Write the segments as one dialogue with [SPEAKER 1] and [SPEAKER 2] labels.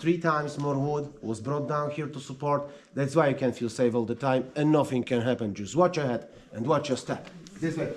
[SPEAKER 1] 3 times more wood was brought down here to support. That's why you can feel safe all the time and nothing can happen. Just watch ahead and watch your step. This way.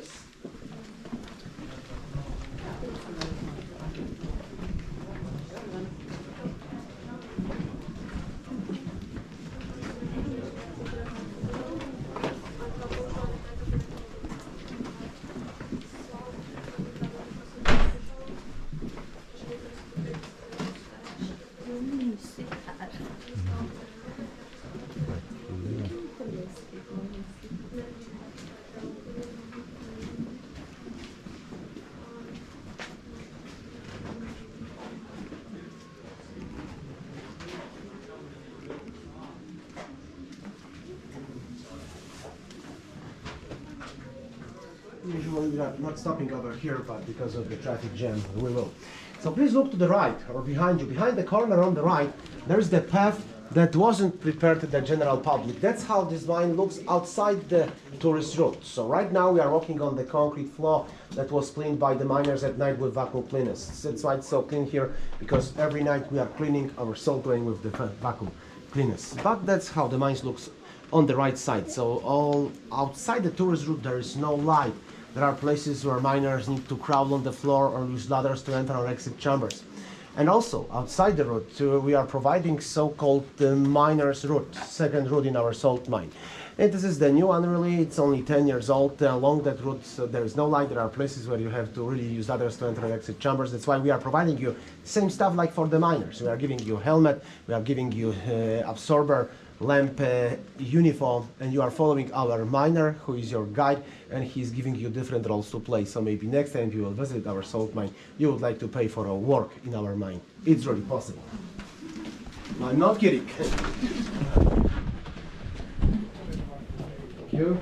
[SPEAKER 1] Usually we are not stopping over here, but because of the traffic jam, we will. So please look to the right or behind you. Behind the corner on the right, there's the path that wasn't prepared to the general public. That's how this mine looks outside the tourist route. So right now we are walking on the concrete floor that was cleaned by the miners at night with vacuum cleaners. That's why it's so clean here, because every night we are cleaning our salt vein with the vacuum cleaners. But that's how the mines looks on the right side. So all outside the tourist route there is no light. There are places where miners need to crawl on the floor or use ladders to enter or exit chambers. And also, outside the route, we are providing so-called miner's route, second route in our salt mine. And this is the new one really, it's only 10 years old. Along that route, so there is no light. There are places where you have to really use ladders to enter and exit chambers. That's why we are providing you same stuff like for the miners. We are giving you helmet, we are giving you absorber, lamp, uniform, and you are following our miner who is your guide, and he's giving you different roles to play. So maybe next time you will visit our salt mine, you would like to pay for a work in our mine. It's really possible. I'm not kidding. Thank you.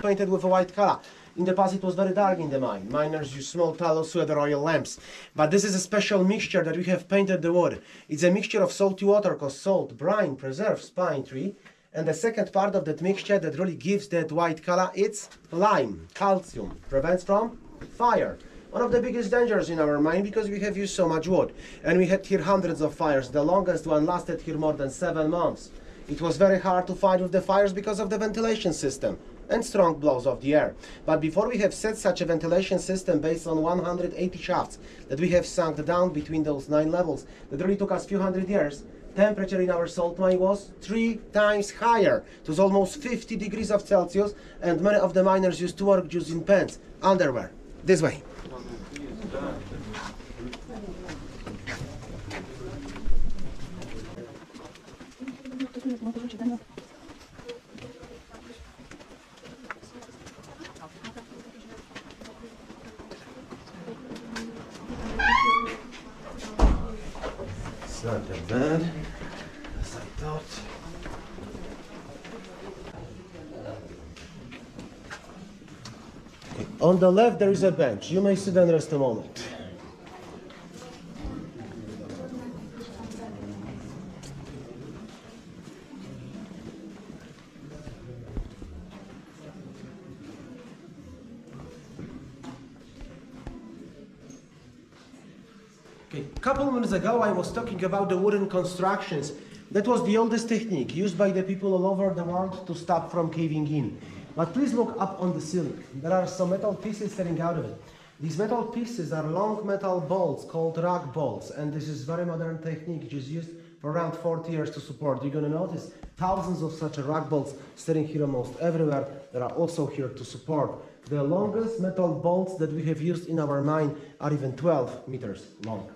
[SPEAKER 1] Painted with a white color. In the past it was very dark in the mine. Miners use small tallows with oil lamps. But this is a special mixture that we have painted the wood. It's a mixture of salty water called salt, brine, preserves, pine tree. And the second part of that mixture that really gives that white color, it's lime, calcium, prevents from fire. One of the biggest dangers in our mine because we have used so much wood. And we had here hundreds of fires. The longest one lasted here more than 7 months. It was very hard to fight with the fires because of the ventilation system and strong blows of the air. But before we have set such a ventilation system based on 180 shafts that we have sunk down between those 9 levels, that really took us a few hundred years, temperature in our salt mine was 3 times higher. It was almost 50 degrees of Celsius, and many of the miners used to work just in pants, underwear. This way. It's not that bad as I thought. Okay. On the left there is a bench. You may sit and rest a moment. Okay. A couple of minutes ago I was talking about the wooden constructions. That was the oldest technique used by the people all over the world to stop from caving in. But please look up on the ceiling. There are some metal pieces standing out of it. These metal pieces are long metal bolts called rock bolts, and this is very modern technique which is used for around 40 years to support. You're going to notice thousands of such rock bolts standing here almost everywhere that are also here to support. The longest metal bolts that we have used in our mine are even 12 meters long.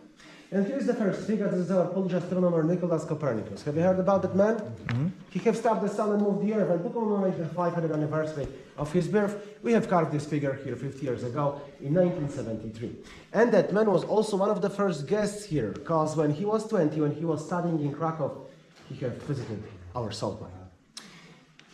[SPEAKER 1] And here's the first figure. This is our Polish astronomer Nicholas Copernicus. Have you heard about that man? Mm-hmm. He has stopped the sun and moved the earth, and to commemorate the 500th anniversary of his birth, we have carved this figure here 50 years ago in 1973. And that man was also one of the first guests here, because when he was 20, when he was studying in Krakow, he had visited our salt mine.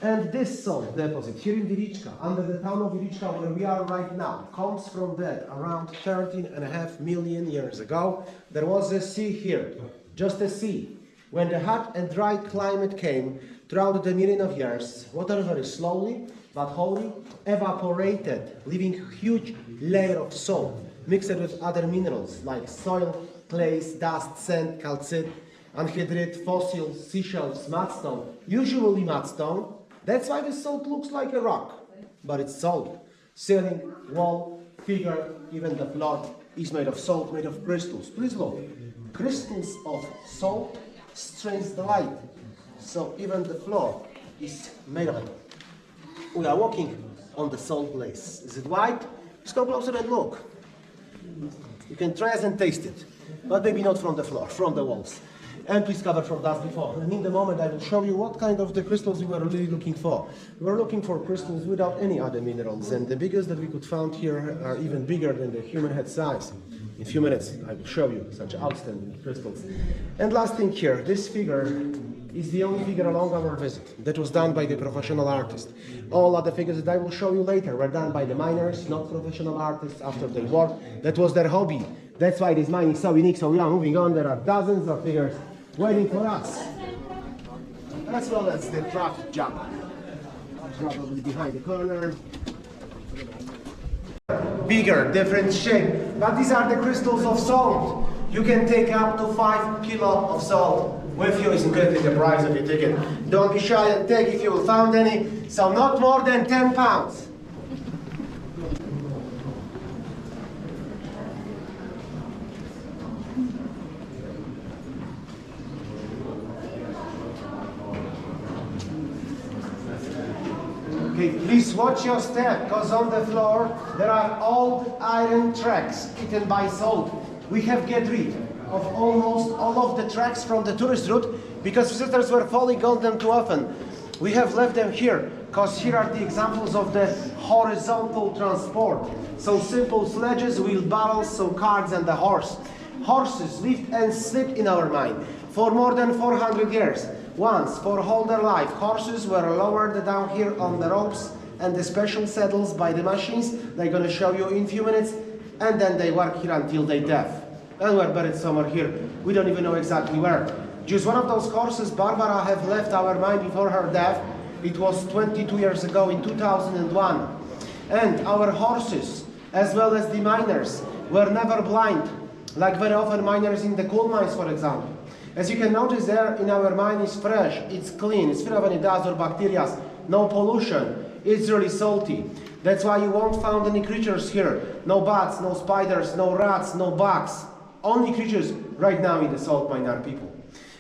[SPEAKER 1] And this salt deposit here in Wieliczka, under the town of Wieliczka where we are right now, comes from that around 13.5 million years ago. There was a sea here, just a sea. When the hot and dry climate came, throughout the million of years, water very slowly but wholly evaporated, leaving a huge layer of salt mixed with other minerals like soil, clays, dust, sand, calcite, anhydrite, fossils, seashells, mudstone, usually mudstone. That's why the salt looks like a rock, but it's salt. Ceiling, wall, figure, even the floor is made of salt, made of crystals. Please look, crystals of salt strains the light, so even the floor is made of it. We are walking on the salt place. Is it white? Let's go closer and look. You can try and taste it, but maybe not from the floor, from the walls. And please cover from dust before. And in the moment I will show you what kind of the crystals we were really looking for. We were looking for crystals without any other minerals, and the biggest that we could find here are even bigger than the human head size. In a few minutes I will show you such outstanding crystals. And last thing here, this figure is the only figure along our visit that was done by the professional artist. All other figures that I will show you later were done by the miners, not professional artists after they work. That was their hobby. That's why this mine is so unique. So we are moving on. There are dozens of figures waiting for us. As well as the traffic jam. Probably behind the corner. Bigger, different shape. But these are the crystals of salt. You can take up to 5 kilos of salt with you, is included the price of your ticket. Don't be shy and take if you found any. So not more than 10 pounds. Okay, please watch your step, because on the floor there are old iron tracks eaten by salt. We have get rid of almost all of the tracks from the tourist route because visitors were falling on them too often. We have left them here because here are the examples of the horizontal transport. So simple sledges, wheelbarrows, so carts and the horse. Horses lived and slept in our mine for more than 400 years. Once, for all their life, horses were lowered down here on the ropes and the special saddles by the machines they're going to show you in a few minutes, and then they work here until they death. And we're buried somewhere here. We don't even know exactly where. Just one of those horses, Barbara, have left our mine before her death. It was 22 years ago in 2001. And our horses, as well as the miners, were never blind, like very often miners in the coal mines, for example. As you can notice, air in our mine is fresh, it's clean, it's free of any dust or bacteria, no pollution, it's really salty. That's why you won't find any creatures here. No bats, no spiders, no rats, no bugs. Only creatures right now in the salt mine are people.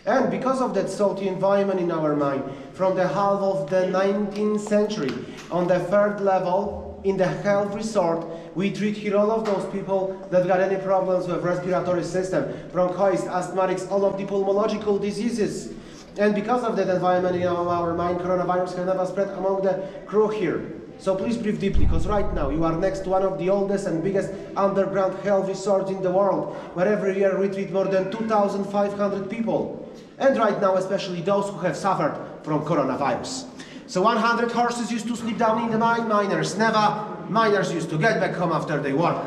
[SPEAKER 1] And because of that salty environment in our mine, from the half of the 19th century, on the third level, in the health resort, we treat here all of those people that got any problems with respiratory system, bronchitis, asthmatics, all of the pulmonological diseases. And because of that environment in our mine, coronavirus can never spread among the crew here. So please breathe deeply, because right now you are next to one of the oldest and biggest underground health resorts in the world, where every year we treat more than 2,500 people. And right now, especially those who have suffered from coronavirus. So 100 horses used to sleep down in the mine, miners never. Miners used to get back home after they work.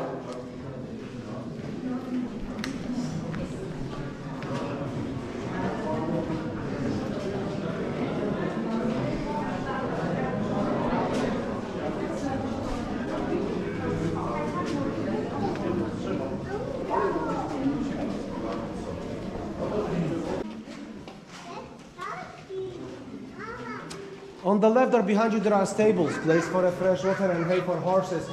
[SPEAKER 1] On the left or behind you there are stables, place for fresh water and hay for horses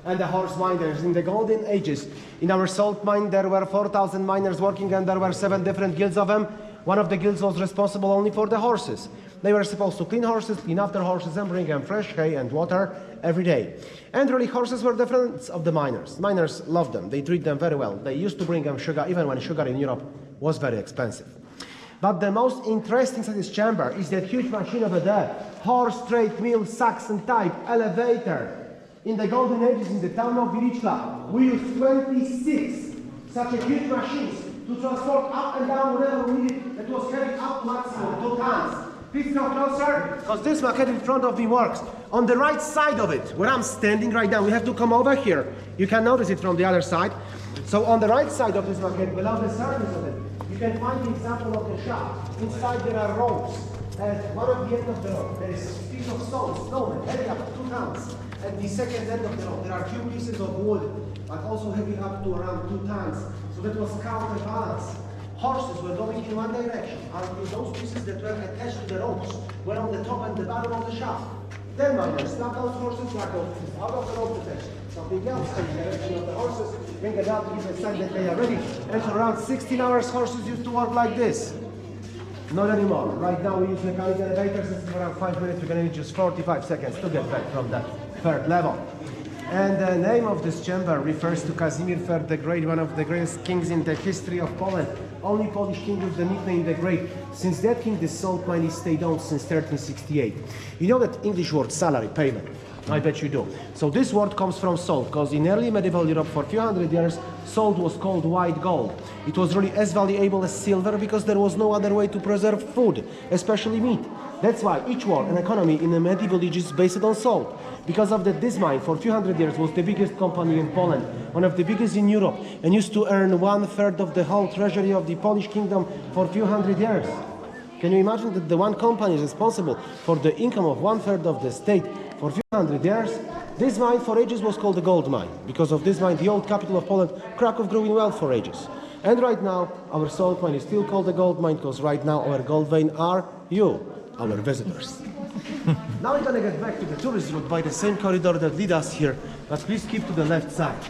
[SPEAKER 1] and the horse miners. In the golden ages, in our salt mine there were 4,000 miners working and there were 7 different guilds of them. One of the guilds was responsible only for the horses. They were supposed to clean horses, clean after horses and bring them fresh hay and water every day. And really horses were the friends of the miners. Miners loved them, they treat them very well. They used to bring them sugar even when sugar in Europe was very expensive. But the most interesting inside this chamber is that huge machine over there. Horse, trade mill, Saxon type, elevator. In the golden ages in the town of Wieliczka, we used 26 such a huge machines to transport up and down whenever we needed. That was carried up maximum 2 tons. Please come closer, because this maquette in front of me works. On the right side of it, where I'm standing right now, we have to come over here. You can notice it from the other side. So on the right side of this maquette, below the surface of it, you can find the example of the shaft. Inside there are ropes. At one of the end of the rope, there is a piece of stone, heavy up to 2 tons. At the second end of the rope, there are 2 pieces of wood, but also heavy up to around 2 tons. So that was counterbalance. Horses were going in one direction, until those pieces that were attached to the ropes were on the top and the bottom of the shaft. Then miners snap those horses like out of the rope attached. Something else in the direction of the horses, bring it out to give a sign that they are ready. And for around 16 hours, horses used to work like this. Not anymore. Right now we use mechanical elevators. This is around 5 minutes. We're going to need just 45 seconds to get back from that 3rd level. And the name of this chamber refers to Kazimierz III the Great, one of the greatest kings in the history of Poland. Only Polish king with the nickname the Great. Since that king, this salt mine is stayed on since 1368. You know that English word salary, payment? I bet you do. So this word comes from salt, because in early medieval Europe for a few hundred years, salt was called white gold. It was really as valuable as silver because there was no other way to preserve food, especially meat. That's why each war and economy in the medieval age is based on salt. Because of that, this mine for a few hundred years was the biggest company in Poland, one of the biggest in Europe, and used to earn 1/3 of the whole treasury of the Polish kingdom for a few hundred years. Can you imagine that the one company is responsible for the income of 1/3 of the state for a few hundred years? This mine for ages was called the gold mine. Because of this mine, the old capital of Poland, Krakow, grew in wealth for ages. And right now, our salt mine is still called the gold mine because right now our gold vein are you, our visitors. Now we're gonna get back to the tourist route by the same corridor that lead us here, but please keep to the left side.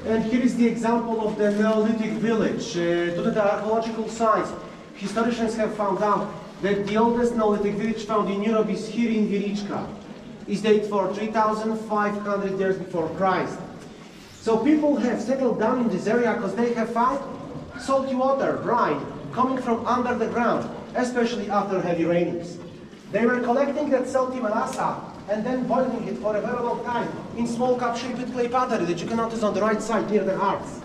[SPEAKER 1] And here is the example of the Neolithic village. Due to the archaeological sites, historians have found out that the oldest Neolithic village found in Europe is here in Wieliczka. It's dated for 3,500 years before Christ. So people have settled down in this area because they have found salty water, brine, coming from under the ground, especially after heavy rainings. They were collecting that salty melassa and then boiling it for a very long time in small cup-shaped clay pottery that you can notice on the right side near the hearts.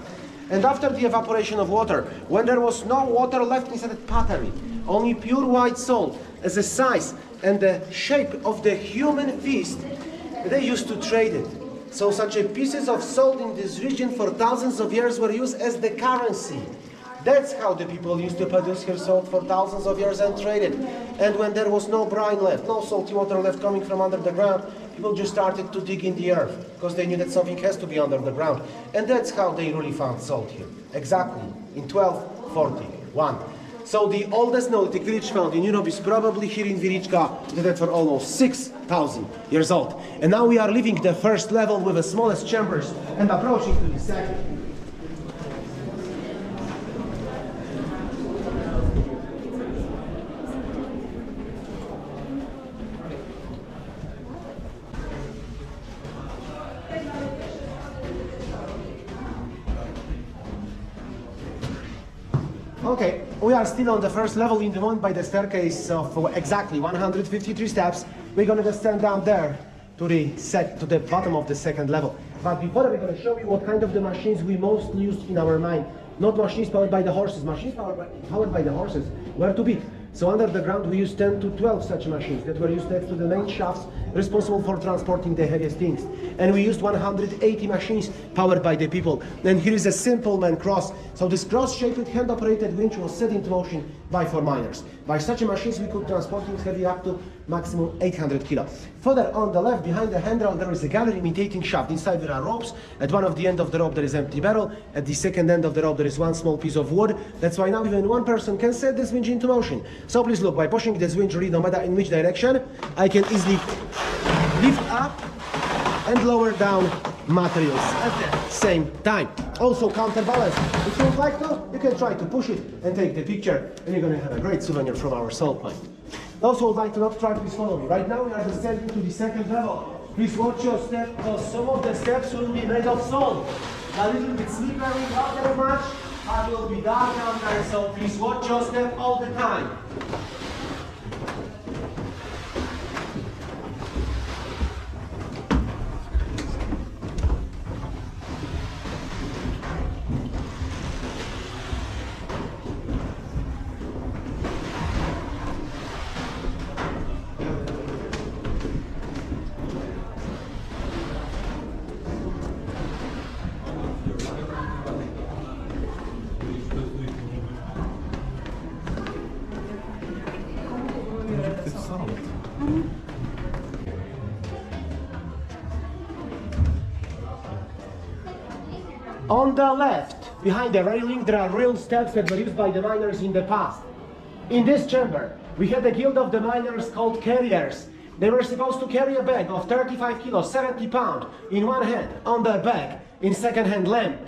[SPEAKER 1] And after the evaporation of water, when there was no water left inside the pottery, only pure white salt as a size and the shape of the human fist, they used to trade it. So such a pieces of salt in this region for thousands of years were used as the currency. That's how the people used to produce here salt for thousands of years and trade it. And when there was no brine left, no salty water left coming from under the ground, people just started to dig in the earth because they knew that something has to be under the ground. And that's how they really found salt here. Exactly, in 1241. So the oldest Neolithic village found in Europe is probably here in Wieliczka, dated for almost 6,000 years old. And now we are leaving the first level with the smallest chambers and approaching to the second. Okay, we are still on the first level in the moment by the staircase of exactly 153 steps. We're going to descend down there to the bottom of the second level. But before that, we're going to show you what kind of the machines we mostly used in our mine. Not machines powered by the horses. Machines powered by the horses were too big. So under the ground we used 10 to 12 such machines that were used next to the main shafts responsible for transporting the heaviest things. And we used 180 machines powered by the people. And here is a simple man cross. So this cross-shaped hand-operated winch was set into motion by 4 miners. By such machines we could transport things heavy up to maximum 800 kilo. Further on the left, behind the handrail, there is a gallery imitating shaft. Inside there are ropes. At one of the end of the rope there is empty barrel. At the second end of the rope there is one small piece of wood. That's why now even one person can set this winch into motion. So please look, by pushing this winch, really no matter in which direction, I can easily lift up and lower down materials at the same time. Also counterbalance. If you would like to, you can try to push it and take the picture, and you're going to have a great souvenir from our salt mine. Also would like to not try, please follow me. Right now we are descending to the second level. Please watch your step, because some of the steps will be made of salt. A little bit slippery, not very much. It will be dark down there, so please watch your step all the time. On the left, behind the railing, there are real steps that were used by the miners in the past. In this chamber, we had a guild of the miners called carriers. They were supposed to carry a bag of 35 kilos, 70 pounds, in one hand, on their back, in second-hand lamp.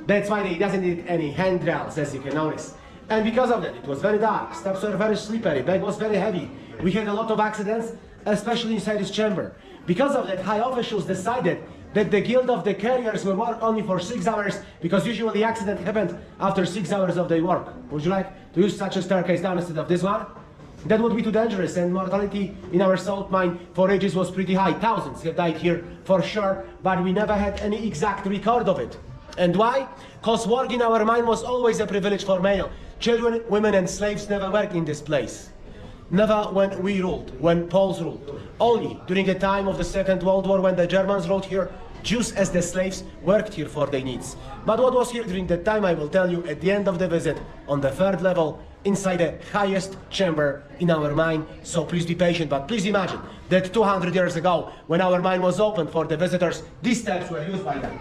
[SPEAKER 1] That's why they doesn't need any handrails, as you can notice. And because of that, it was very dark, steps were very slippery, bag was very heavy. We had a lot of accidents, especially inside this chamber. Because of that, high officials decided that the guild of the carriers will work only for 6 hours, because usually the accident happened after 6 hours of their work. Would you like to use such a staircase down instead of this one? That would be too dangerous, and mortality in our salt mine for ages was pretty high. Thousands have died here for sure, but we never had any exact record of it. And why? Because work in our mine was always a privilege for male. Children, women and slaves never worked in this place. Never when we ruled, when Poles ruled. Only during the time of the Second World War, when the Germans ruled here, Jews as the slaves worked here for their needs. But what was here during that time, I will tell you at the end of the visit, on the 3rd level, inside the highest chamber in our mine. So please be patient, but please imagine that 200 years ago, when our mine was opened for the visitors, these steps were used by them.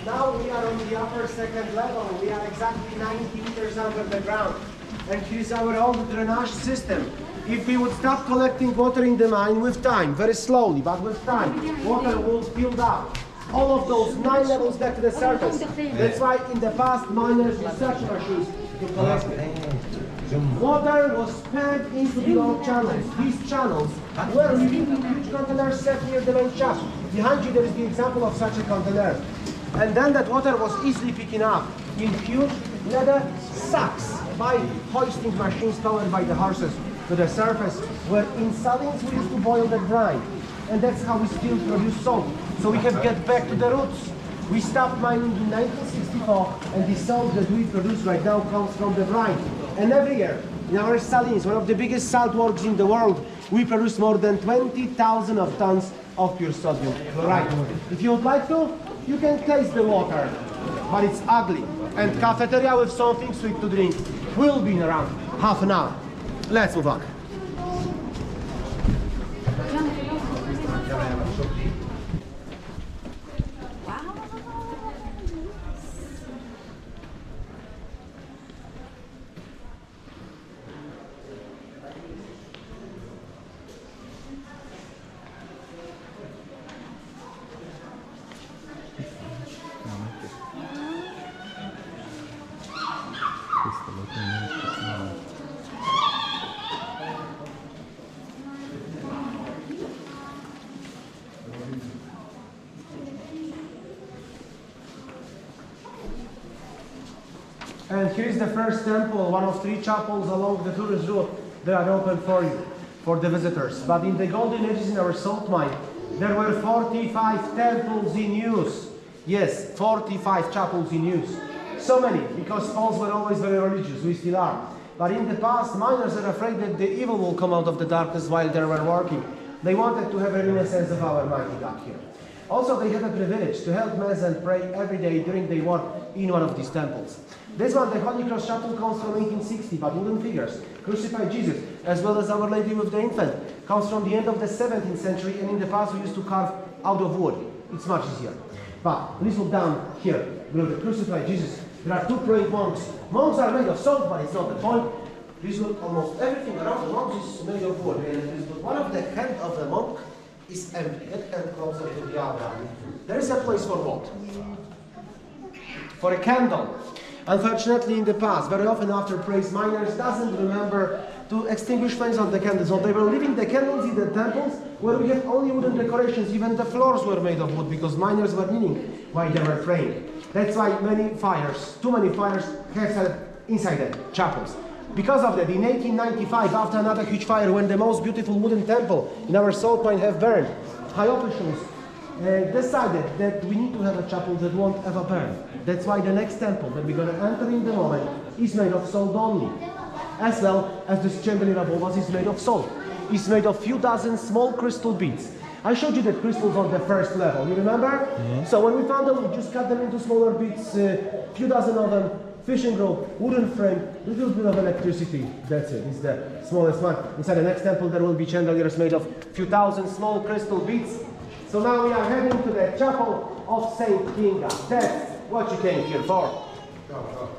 [SPEAKER 1] Now we are on the upper 2nd level. We are exactly 90 meters under the ground. And here's our old drainage system. If we would stop collecting water in the mine with time, very slowly, but with time, water will build up. All of those 9 levels back to the surface. That's why in the past miners used such machines to collect it. Water was pumped into the long channels. These channels were leading to huge containers set near the main shaft. Behind you there is the example of such a container. And then that water was easily picking up in huge leather sacks by hoisting machines powered by the horses to the surface, where in salines we used to boil the brine. And that's how we still produce salt. So we can get back to the roots. We stopped mining in 1964, and the salt that we produce right now comes from the brine. And every year, in our salines, one of the biggest salt works in the world, we produce more than 20,000 of tons of pure sodium chloride. If you would like to, you can taste the water, but it's ugly. And cafeteria with something sweet to drink will be in around half an hour. Let's move on. And here is the first temple, one of 3 chapels along the tourist route that are open for you, for the visitors. But in the golden ages in our salt mine, there were 45 temples in use. Yes, 45 chapels in use. So many, because Poles were always very religious, we still are. But in the past, miners are afraid that the evil will come out of the darkness while they were working. They wanted to have a renaissance of our mighty God here. Also, they had a privilege to help mass and pray every day during their work in one of these temples. This one, the Holy Cross Chapel, comes from 1860, but wooden figures, crucified Jesus, as well as Our Lady with the Infant, comes from the end of the 17th century, and in the past we used to carve out of wood. It's much easier. But please look down here, below the crucified Jesus. There are 2 praying monks. Monks are made of salt, but it's not the point. Please look, almost everything around the monks is made of wood. And one of the hands of the monk is empty. That hand closer to the other. There is a place for what? For a candle. Unfortunately, in the past, very often after praise, miners doesn't remember to extinguish flames on the candles. So they were leaving the candles in the temples where we had only wooden decorations. Even the floors were made of wood because miners were kneeling while they were praying. That's why many fires, too many fires, have had inside the chapels. Because of that, in 1895, after another huge fire, when the most beautiful wooden temple in our salt mine have burned, high officials decided that we need to have a chapel that won't ever burn. That's why the next temple that we're going to enter in the moment is made of salt only. As well as this chandelier above us is made of salt. It's made of few dozen small crystal beads. I showed you the crystals on the first level, you remember? Mm-hmm. So when we found them, we just cut them into smaller bits, few dozen of them, fishing rope, wooden frame, little bit of electricity. That's it, it's the smallest one. Inside the next temple there will be chandeliers made of few thousand small crystal beads. So now we are heading to the chapel of Saint Kinga. That's what you came here for. Go.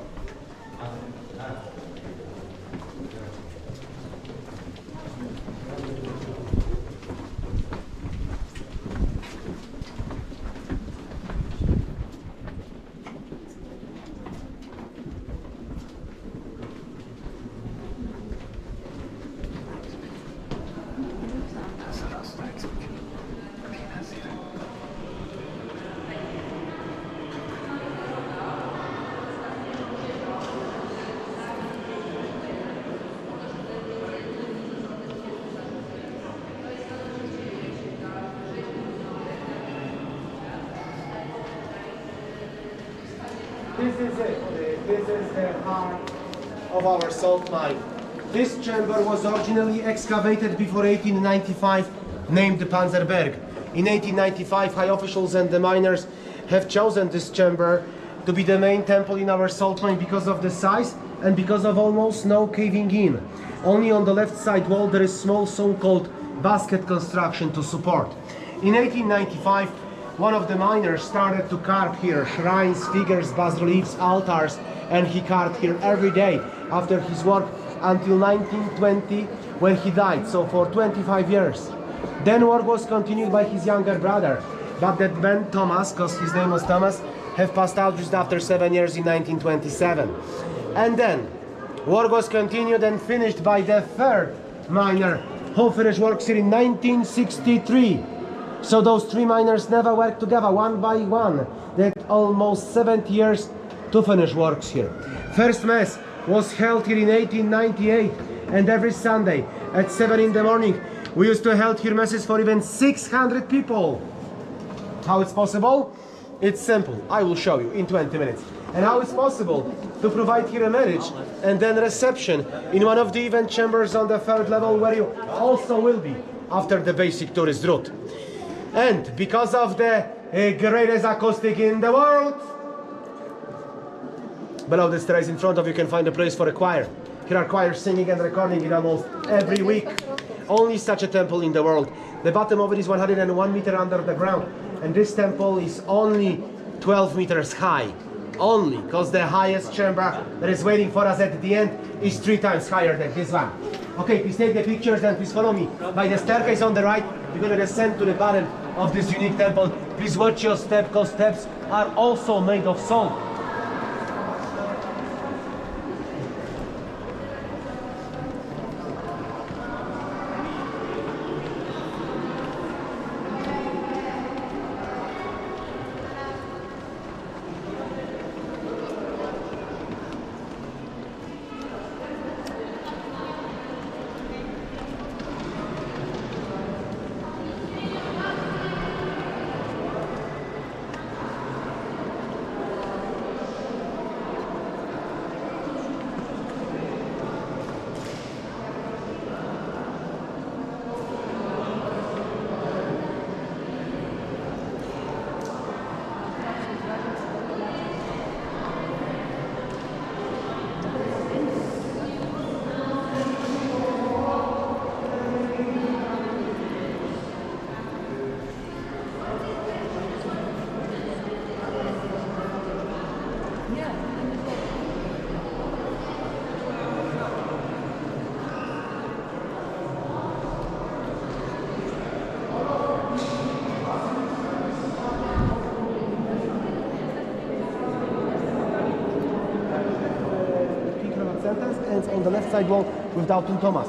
[SPEAKER 1] This is it. This is the heart of our salt mine. This chamber was originally excavated before 1895, named the Panzerberg. In 1895, high officials and the miners have chosen this chamber to be the main temple in our salt mine because of the size and because of almost no caving in. Only on the left side wall there is small so-called basket construction to support. In 1895, one of the miners started to carve here shrines, figures, bas-reliefs, altars, and he carved here every day after his work until 1920 when he died, so for 25 years. Then work was continued by his younger brother, but that Ben Thomas, because his name was Thomas, have passed out just after 7 years in 1927. And then work was continued and finished by the third miner, who finished works here in 1963. So those 3 miners never worked together, one by one. They had almost 70 years to finish works here. First mass was held here in 1898, and every Sunday at 7 in the morning we used to hold here masses for even 600 people. How it's possible? It's simple. I will show you in 20 minutes. And how it's possible to provide here a marriage and then reception in one of the event chambers on the 3rd level where you also will be after the basic tourist route. And because of the greatest acoustic in the world, below the stairs in front of you can find a place for a choir. Here are choirs singing and recording it almost every week. Only such a temple in the world. The bottom of it is 101 meters under the ground, and this temple is only 12 meters high. Only, because the highest chamber that is waiting for us at the end is 3 times higher than this one. Okay, please take the pictures and please follow me. By the staircase on the right, we're going to descend to the bottom of this unique temple. Please watch your step, because steps are also made of salt. Ends on the left side wall with Doubting Thomas.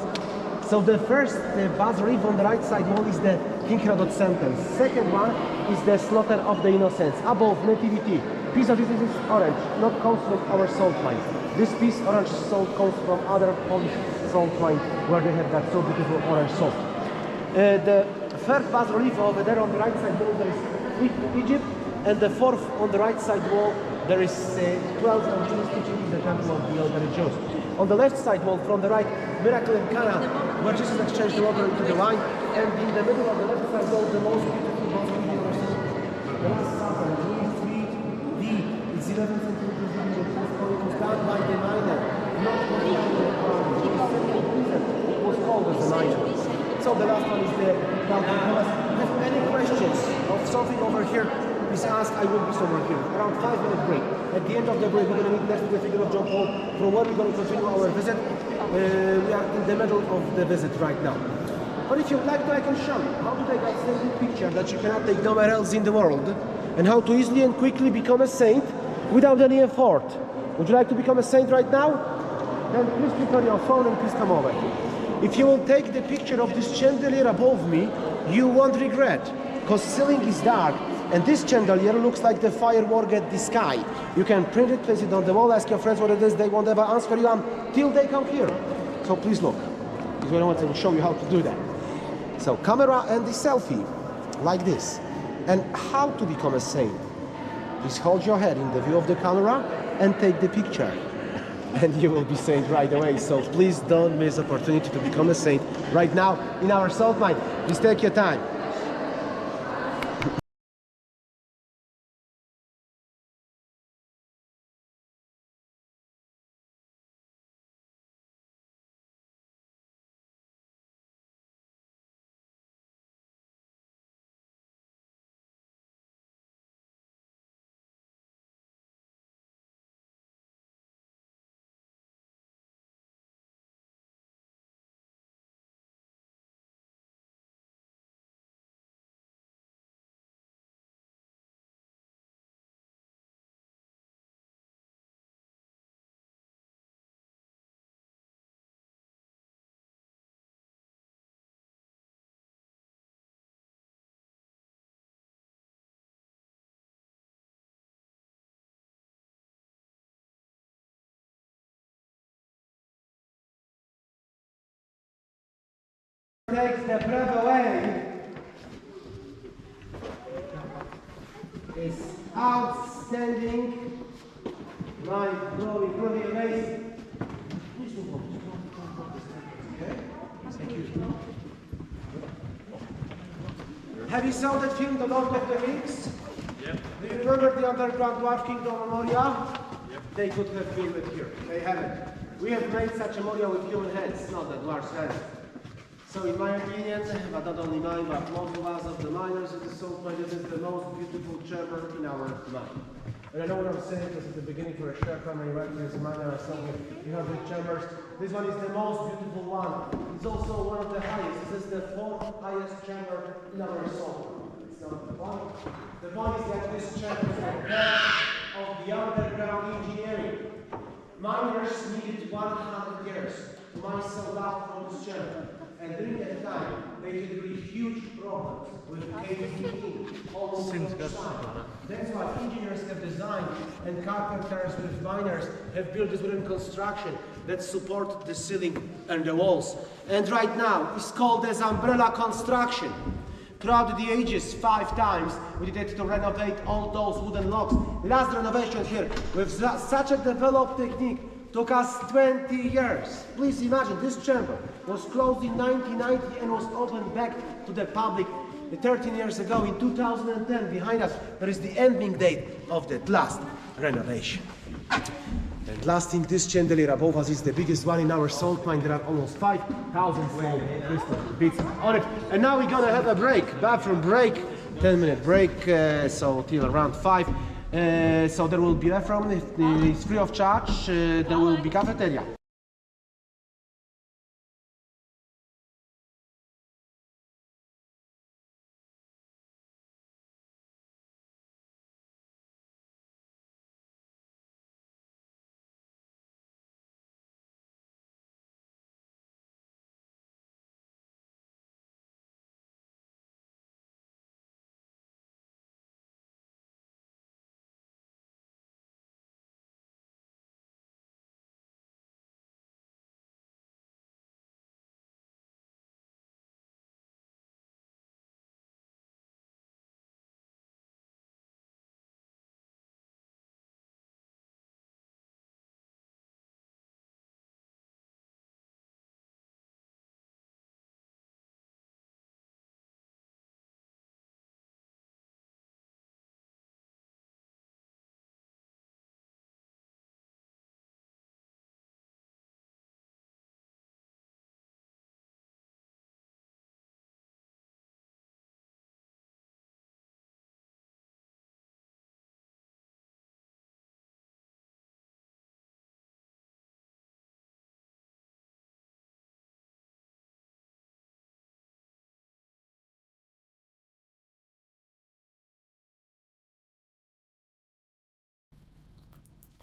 [SPEAKER 1] So the first bas-relief on the right side wall is the King Herod's sentence. Second one is the slaughter of the innocents. Above, nativity. Piece of this is orange, not comes from our salt mine. This piece orange salt comes from other Polish salt mine where they have that so beautiful orange salt. The third bas-relief over there on the right side wall there is Egypt, and the fourth on the right side wall there is 12 on Jesus teaching in the temple of the Jews. On the left side wall, from the right, Miracle in Cana, where Jesus exchanged the water into the wine, and in the middle of the left side wall, the most beautiful bas-relief you've ever seen. The Last Supper, Louis III-D, it's 11th century Brazilian, it was done by the miner, not by the miner. It was called as the miner. So the last one is the Doubting Thomas. If you have any questions of something over here, please ask. I will be somewhere here. Around 5-minute break. At the end of the break, we're going to meet next to the figure of John Paul, from where we're going to continue our visit. We are in the middle of the visit right now. But if you'd like to, I can show you how to take that same picture that you cannot take nowhere else in the world, and how to easily and quickly become a saint without any effort. Would you like to become a saint right now? Then please click on your phone and please come over. If you will take the picture of this chandelier above me, you won't regret, because ceiling is dark. And this chandelier looks like the firework at the sky. You can print it, place it on the wall, ask your friends what it is. They won't ever answer you until they come here. So please look. Because I want to show you how to do that. So camera and the selfie, like this. And how to become a saint. Please hold your head in the view of the camera and take the picture. And you will be saint right away. So please don't miss the opportunity to become a saint right now in our salt mine. Please take your time. Takes the breath away is outstanding, mind-blowing, really amazing. Please don't focus. Okay? Thank you. Have you saw that film, The Lord of the Rings? Yep. Do you remember the underground dwarf kingdom of Moria?
[SPEAKER 2] Yep.
[SPEAKER 1] they could have built it here. They haven't. We have made such a memorial with human hands, not that large hands. So in my opinion, but not only mine, but most of us of the miners in the salt mine, this is the most beautiful chamber in our mine. And I know what I'm saying because at the beginning for a Sherpa manufacturer as a miner, I was telling you have big chambers. This one is the most beautiful one. It's also one of the highest. This is the fourth highest chamber in our salt mine. It's not the point. The point is that this chamber is the best of the underground engineering. Miners needed 100 years to mine salt out from this chamber. And during that time, they had really huge problems with caving in almost on the side. That's why engineers have designed and carpenters with miners have built this wooden construction that support the ceiling and the walls. And right now, it's called as umbrella construction. Throughout the ages, 5 times, we did it to renovate all those wooden logs. Last renovation here, with such a developed technique, took us 20 years. Please imagine, this chamber was closed in 1990 and was opened back to the public 13 years ago in 2010. Behind us, there is the ending date of that last renovation. And last thing, this chandelier above us is the biggest one in our salt mine. There are almost 5,000 crystal bits on it. And now we're gonna have a break, bathroom break, 10-minute break, so till around 5. So there will be a bathroom, it's free of charge, there will be cafeteria.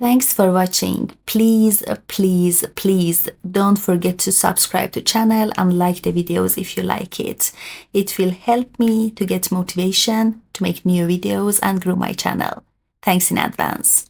[SPEAKER 2] Thanks for watching. Please don't forget to subscribe to channel and like the videos if you like it. It will help me to get motivation to make new videos and grow my channel. Thanks in advance.